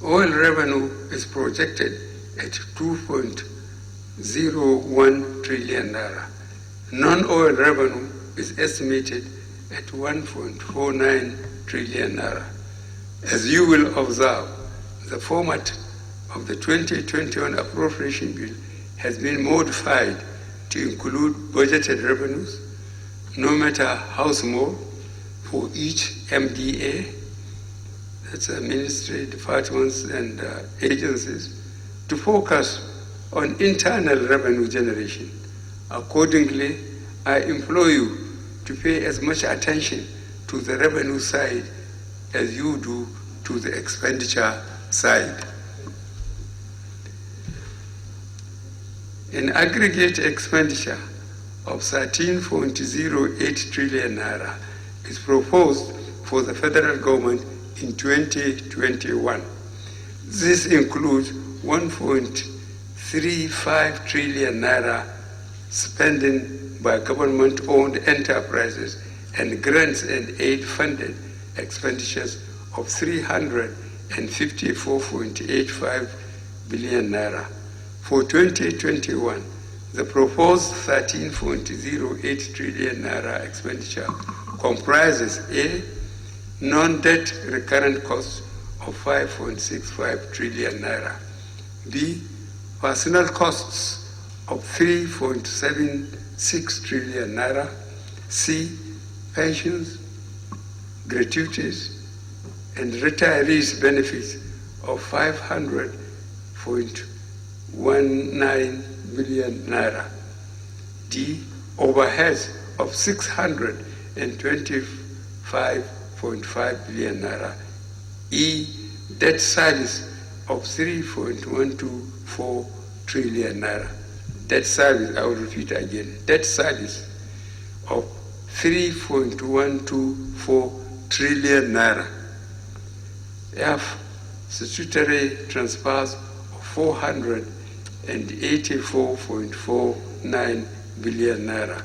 Oil revenue is projected at 2.01 trillion naira. Non-oil revenue is estimated at 1.49 trillion naira. As you will observe, the format of the 2021 appropriation bill has been modified to include budgeted revenues, no matter how small, for each MDA, that's ministry, departments, and agencies, to focus on internal revenue generation. Accordingly, I implore you to pay as much attention to the revenue side as you do to the expenditure side. An aggregate expenditure of 13.08 trillion naira is proposed for the federal government in 2021. This includes 1.35 trillion naira spending by government-owned enterprises and grants and aid-funded expenditures of 354.85 billion naira. For 2021, the proposed 13.08 trillion naira expenditure comprises A, non-debt recurrent costs of 5.65 trillion naira, B, personnel costs of 3.76 trillion naira, C, pensions, gratuities, and retirees' benefits of 500.19 billion naira, D, overheads of 625.5 billion naira, E, debt service of 3.124 trillion naira. Debt service, I will repeat again, debt service of 3.124 trillion naira. F, statutory transfers of 484.49 billion naira.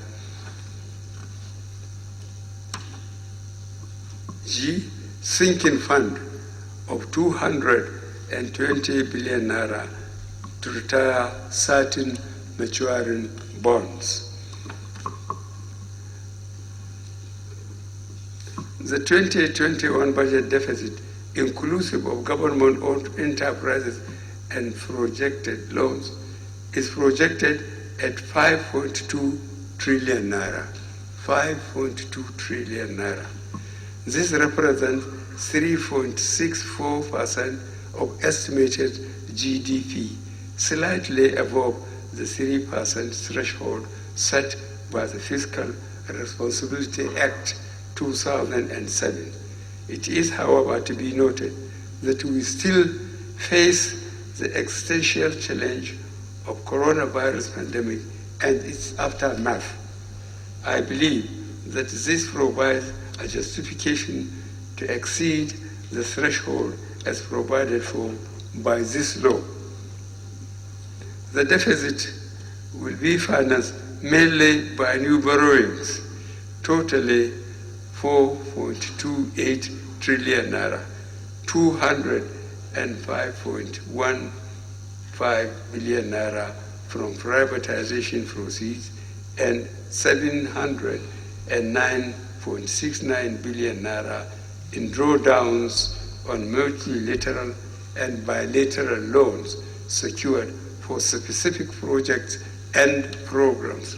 G, sinking fund of 220 billion naira to retire certain maturing bonds. The 2021 budget deficit, inclusive of government-owned enterprises and projected loans, is projected at 5.2 trillion naira. 5.2 trillion naira. This represents 3.64% of estimated GDP, slightly above the 3% threshold set by the Fiscal Responsibility Act 2007. It is, however, to be noted that we still face the existential challenge of coronavirus pandemic and its aftermath. I believe that this provides a justification to exceed the threshold as provided for by this law. The deficit will be financed mainly by new borrowings, totally 4.28 trillion naira, 205.15 billion naira from privatization proceeds, and 709.69 billion naira in drawdowns on multilateral and bilateral loans secured for specific projects and programs.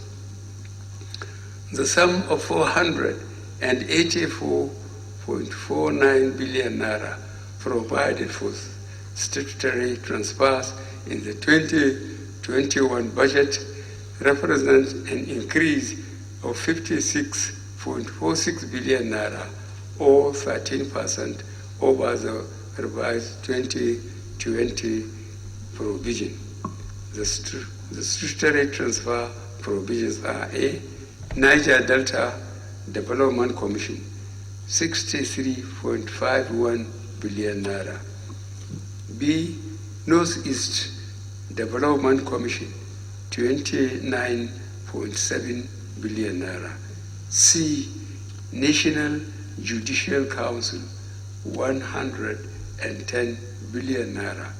The sum of 484.49 billion naira provided for statutory transfers in the 2021 budget represents an increase of 56.46 billion naira, or 13% over the revised 2020 provision. The statutory transfer provisions are A, Niger Delta Development Commission, 63.51 billion naira. B, Northeast Development Commission, 29.7 billion naira. C, National Judicial Council, 110 billion naira.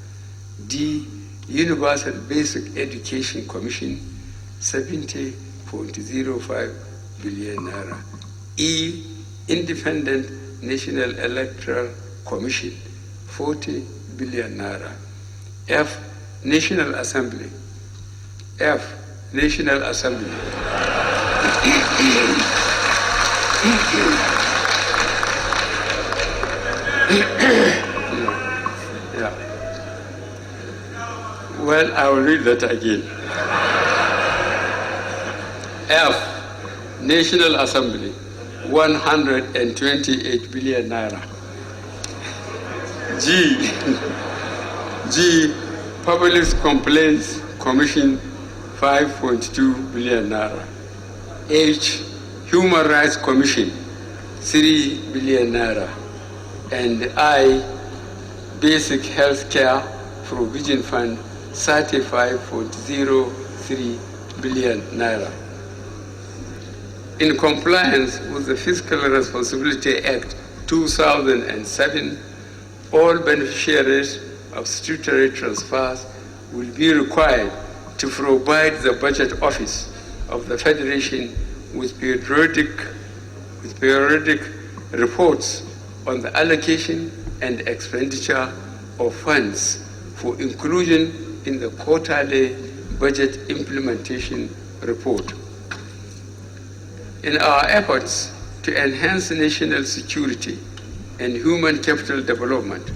D. Universal Basic Education Commission, 70.05 billion naira. E. Independent National Electoral Commission, 40 billion naira. F. National Assembly. F. National Assembly. Yeah. Well, I will read that again. F. National Assembly, 128 billion naira. G. Public Complaints Commission, 5.2 billion naira. H. Human Rights Commission, 3 billion naira. And I. Basic Health Care Provision Fund, 35.03 billion naira. In compliance with the Fiscal Responsibility Act 2007, all beneficiaries of statutory transfers will be required to provide the Budget Office of the Federation with periodic reports on the allocation and expenditure of funds for inclusion in the quarterly budget implementation report. In our efforts to enhance national security and human capital development,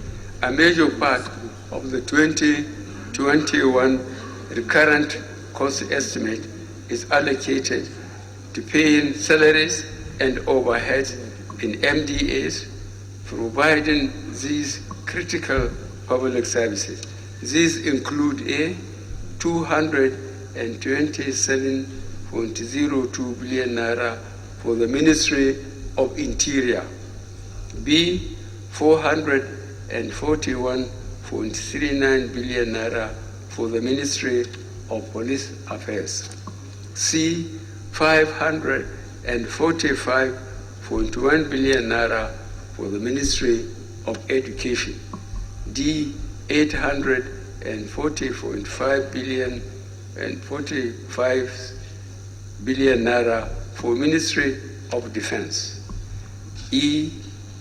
a major part of the 2021 recurrent cost estimate is allocated to paying salaries and overheads in MDAs, providing these critical public services. These include A. 227.02 billion naira for the Ministry of Interior. B. 441.39 billion naira for the Ministry of Police Affairs. C. 545.1 billion naira for the Ministry of Education. D. 840.5 billion and 45 billion naira for Ministry of Defense. E.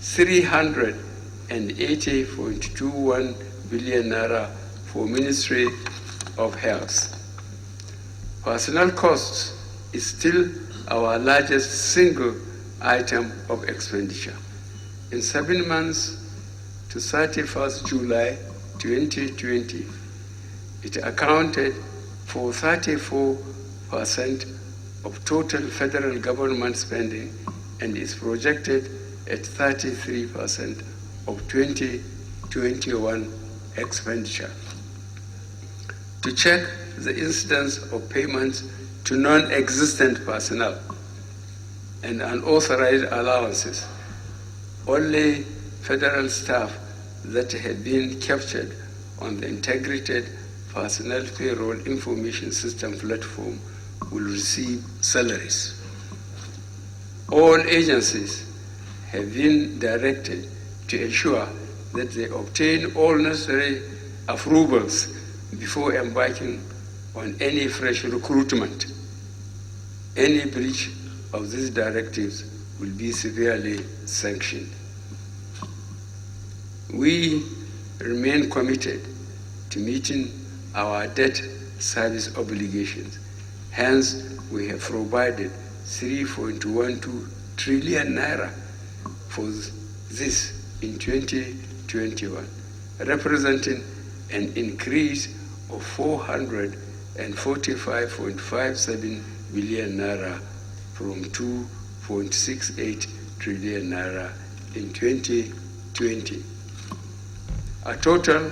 380.21 billion naira for Ministry of Health. Personnel costs is still our largest single item of expenditure. In 7 months to 31st July 2020, it accounted for 34% of total federal government spending and is projected at 33% of 2021 expenditure. To check the incidence of payments to non-existent personnel and unauthorized allowances, only federal staff that had been captured on the Integrated Personnel Payroll Information System platform will receive salaries. All agencies have been directed to ensure that they obtain all necessary approvals before embarking on any fresh recruitment. Any breach of these directives will be severely sanctioned. We remain committed to meeting our debt service obligations. Hence, we have provided 3.12 trillion naira for this in 2021, representing an increase of 445.57 billion naira from 2.68 trillion naira in 2020. A total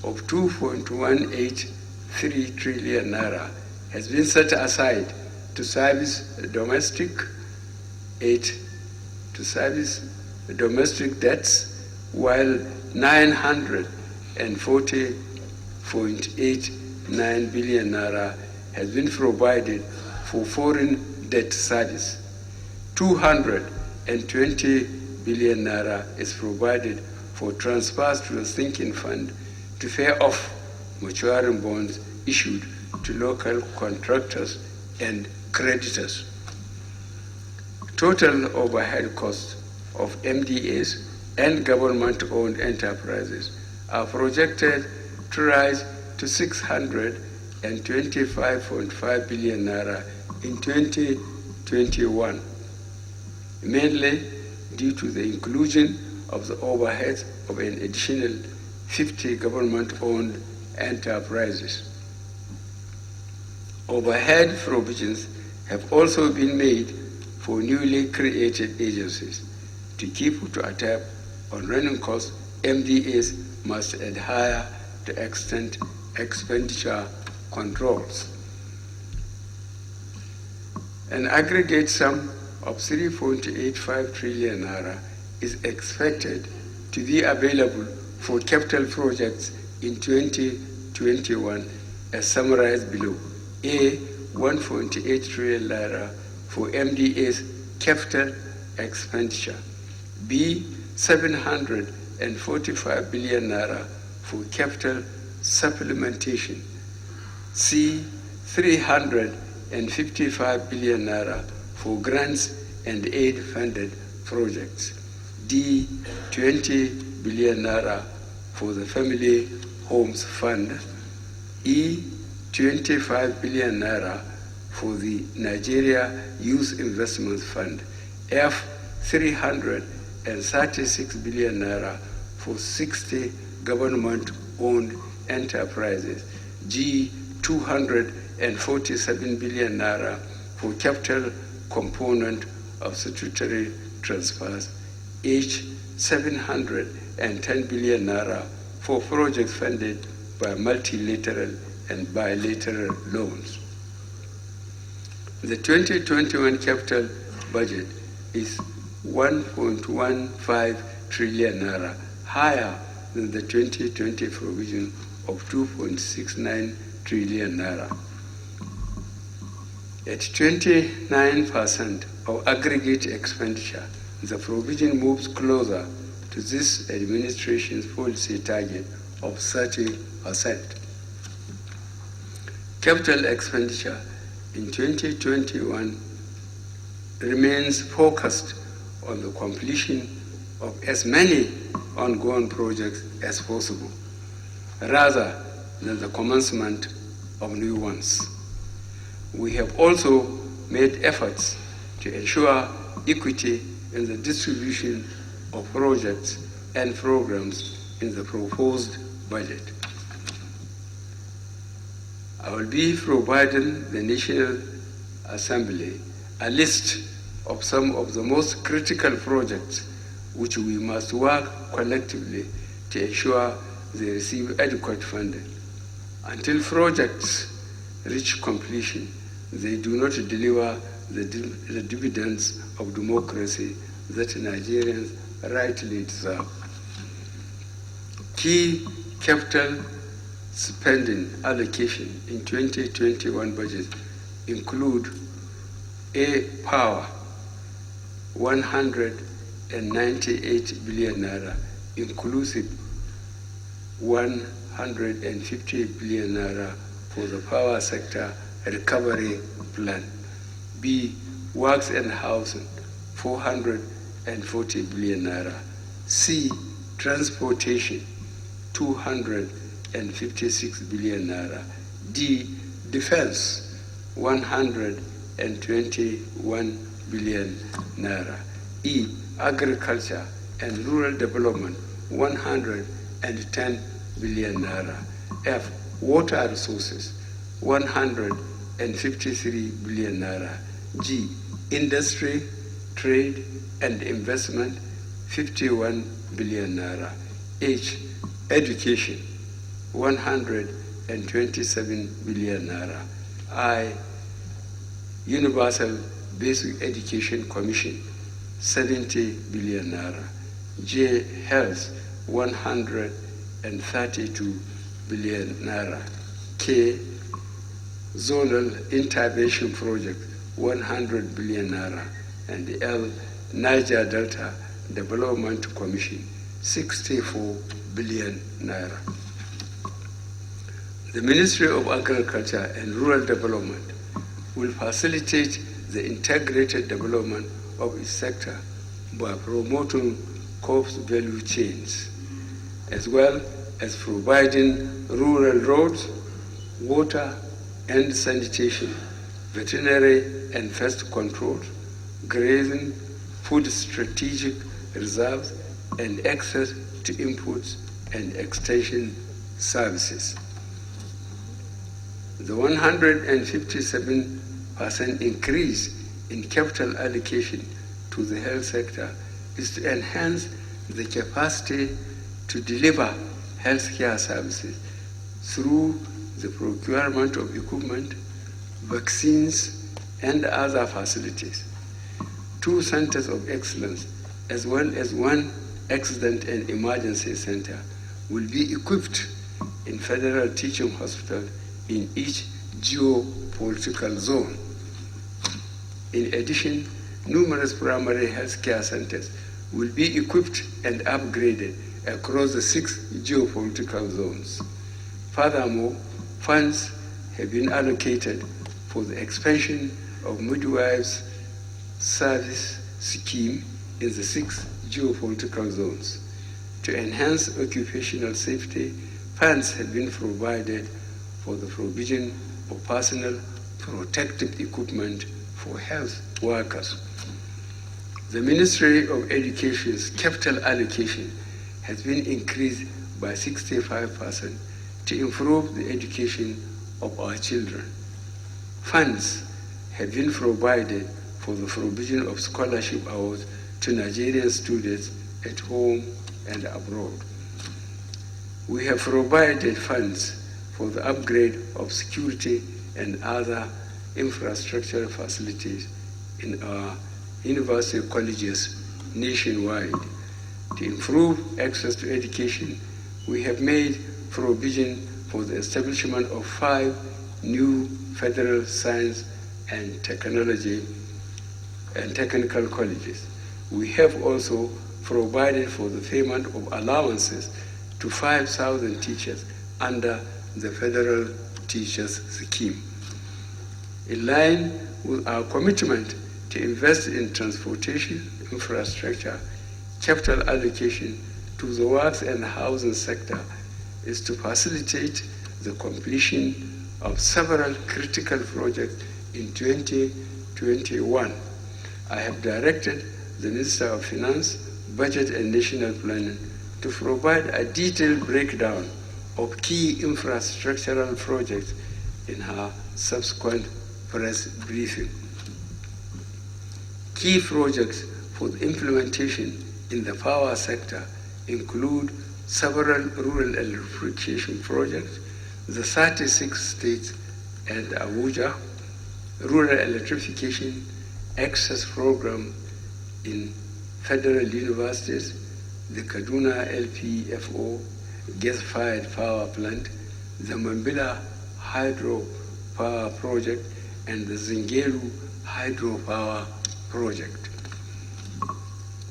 of 2.183 trillion naira has been set aside to service domestic aid, to service domestic debts, while 940.89 billion naira has been provided for foreign debt service. 220 billion naira is provided for transfers to the sinking fund to pay off maturing bonds issued to local contractors and creditors. Total overhead costs of MDAs and government-owned enterprises are projected to rise to 625.5 billion naira in 2021, mainly due to the inclusion of the overheads of an additional 50 government-owned enterprises. Overhead provisions have also been made for newly created agencies. To keep to a tab on running costs, MDAs must adhere to extent expenditure controls. An aggregate sum of 3.85 trillion naira is expected to be available for capital projects in 2021 as summarized below. A, 1.8 trillion naira for MDA's capital expenditure. B, 745 billion naira for capital supplementation. C, 355 billion naira for grants and aid-funded projects. D, 20 billion naira for the Family Homes Fund. E, 25 billion naira for the Nigeria Youth Investment Fund. F, 336 billion naira for 60 government-owned enterprises. G, 247 billion naira for capital component of statutory transfers. H, 710 billion naira for projects funded by multilateral and bilateral loans. The 2021 capital budget is 1.15 trillion naira, higher than the 2020 provision of 2.69 trillion naira. At 29% of aggregate expenditure, the provision moves closer to this administration's policy target of 30%. Capital expenditure in 2021 remains focused on the completion of as many ongoing projects as possible, rather than the commencement of new ones. We have also made efforts to ensure equity in the distribution of projects and programs in the proposed budget. I will be providing the National Assembly a list of some of the most critical projects which we must work collectively to ensure they receive adequate funding. Until projects reach completion, they do not deliver the dividends of democracy that Nigerians rightly deserve. Key capital spending allocation in 2021 budget include A, power, 198 billion naira, inclusive 150 billion naira for the power sector recovery plan. B, works and housing, 440 billion naira. C, transportation, 256 billion naira. D, defense, 121 billion naira. E, agriculture and rural development, 110 billion naira. F, water resources, 153 billion naira. G, industry, trade and investment, 51 billion naira. H, education, 127 billion naira. I, Universal Basic Education Commission, 70 billion naira. J, health, 132 billion naira. K, zonal intervention project, 100 billion naira. And L, Niger Delta Development Commission, 64 billion naira. The Ministry of Agriculture and Rural Development will facilitate the integrated development of its sector by promoting crops value chains, as well as providing rural roads, water and sanitation, veterinary and pest control, grazing, food strategic reserves, and access to inputs and extension services. The 157% increase in capital allocation to the health sector is to enhance the capacity to deliver healthcare services through the procurement of equipment, vaccines, and other facilities. 2 centers of excellence, as well as 1 accident and emergency center, will be equipped in federal teaching hospitals in each geopolitical zone. In addition, numerous primary health care centers will be equipped and upgraded across the 6 geopolitical zones. Furthermore, funds have been allocated for the expansion of midwives service scheme in the 6 geopolitical zones. To enhance occupational safety, funds have been provided for the provision of personal protective equipment for health workers. The Ministry of Education's capital allocation has been increased by 65% to improve the education of our children. Funds have been provided for the provision of scholarship awards to Nigerian students at home and abroad. We have provided funds for the upgrade of security and other infrastructure facilities in our university colleges nationwide. To improve access to education, we have made provision for the establishment of 5 new federal science and technology and technical colleges. We have also provided for the payment of allowances to 5,000 teachers under the Federal Teachers Scheme. In line with our commitment to invest in transportation infrastructure, capital allocation to the works and housing sector is to facilitate the completion of several critical projects in 2021. I have directed the Minister of Finance, Budget and National Planning to provide a detailed breakdown of key infrastructural projects in her subsequent press briefing. Key projects for the implementation in the power sector include several rural electrification projects, the 36 states and Abuja, rural electrification access program in federal universities, the Kaduna LPFO gas-fired power plant, the Mambila hydro power project, and the Zingeru hydropower project.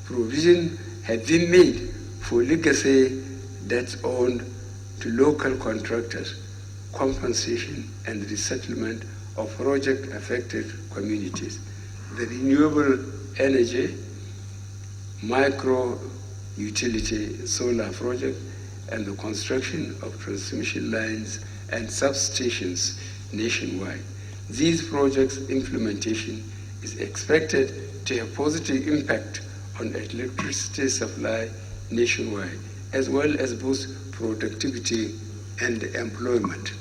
Provision had been made for legacy debts owed to local contractors, compensation and resettlement of project-affected communities. The renewable energy, micro-utility solar project, and the construction of transmission lines and substations nationwide. These projects' implementation is expected to have positive impact on electricity supply nationwide, as well as boost productivity and employment.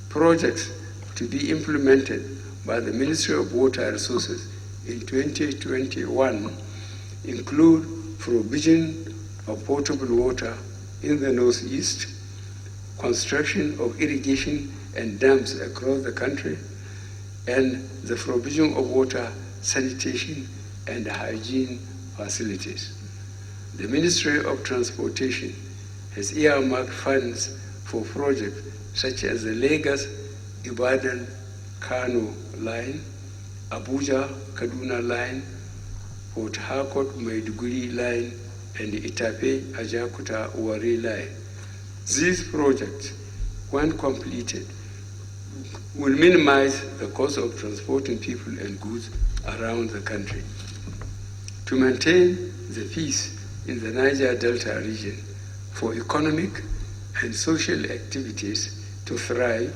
Projects to be implemented by the Ministry of Water Resources in 2021 include provision of potable water in the Northeast, construction of irrigation and dams across the country, and the provision of water, sanitation, and hygiene facilities. The Ministry of Transportation has earmarked funds for projects such as the Lagos-Ibadan-Kano line, Abuja-Kaduna line, Port Harcourt-Maiduguri line, and the Itape-Ajakuta-Uwari line. These projects, when completed, will minimize the cost of transporting people and goods around the country. To maintain the peace in the Niger Delta region, for economic and social activities to thrive,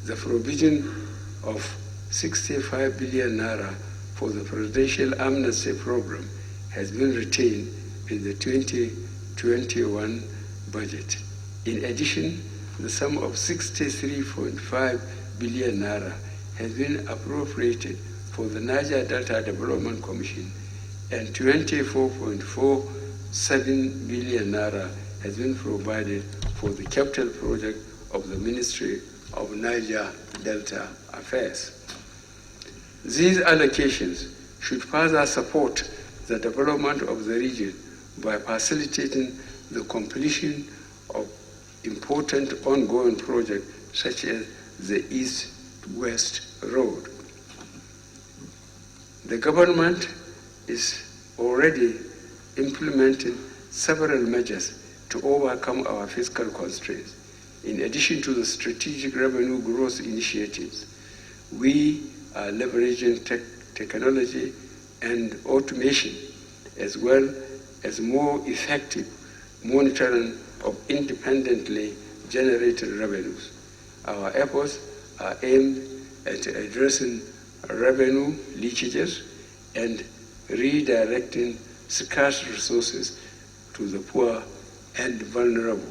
the provision of 65 billion naira for the Presidential Amnesty Program has been retained in the 2021 budget. In addition, the sum of 63.5 billion naira has been appropriated for the Niger Delta Development Commission, and 24.47 billion naira has been provided for the capital project of the Ministry of Niger Delta Affairs. These allocations should further support the development of the region by facilitating the completion of important ongoing projects such as the East-West Road. The government is already implementing several measures to overcome our fiscal constraints. In addition to the strategic revenue growth initiatives, we are leveraging technology and automation, as well as more effective monitoring of independently generated revenues. Our efforts are aimed at addressing revenue leakages and redirecting scarce resources to the poor and vulnerable.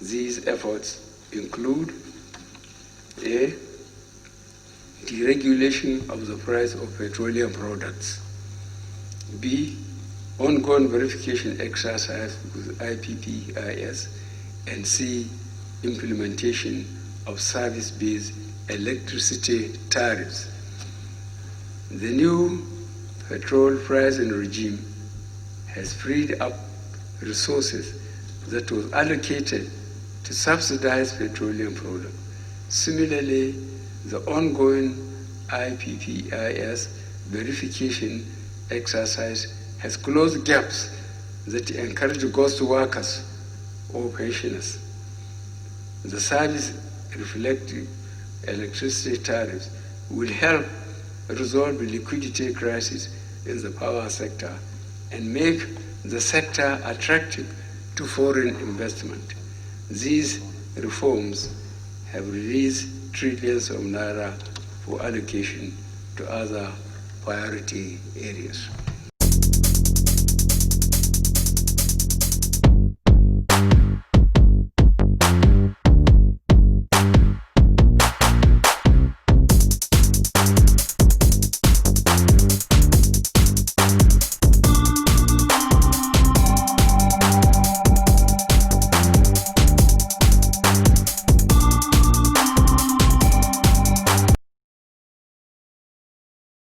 These efforts include A, deregulation of the price of petroleum products, B, ongoing verification exercise with IPPIS, and C, implementation of service-based electricity tariffs. The new petrol pricing regime has freed up resources that was allocated to subsidize petroleum products. Similarly, the ongoing IPPIS verification exercise has closed gaps that encourage ghost workers or pensioners. The service reflecting electricity tariffs will help resolve the liquidity crisis in the power sector and make the sector attractive to foreign investment. These reforms have released trillions of naira for allocation to other priority areas.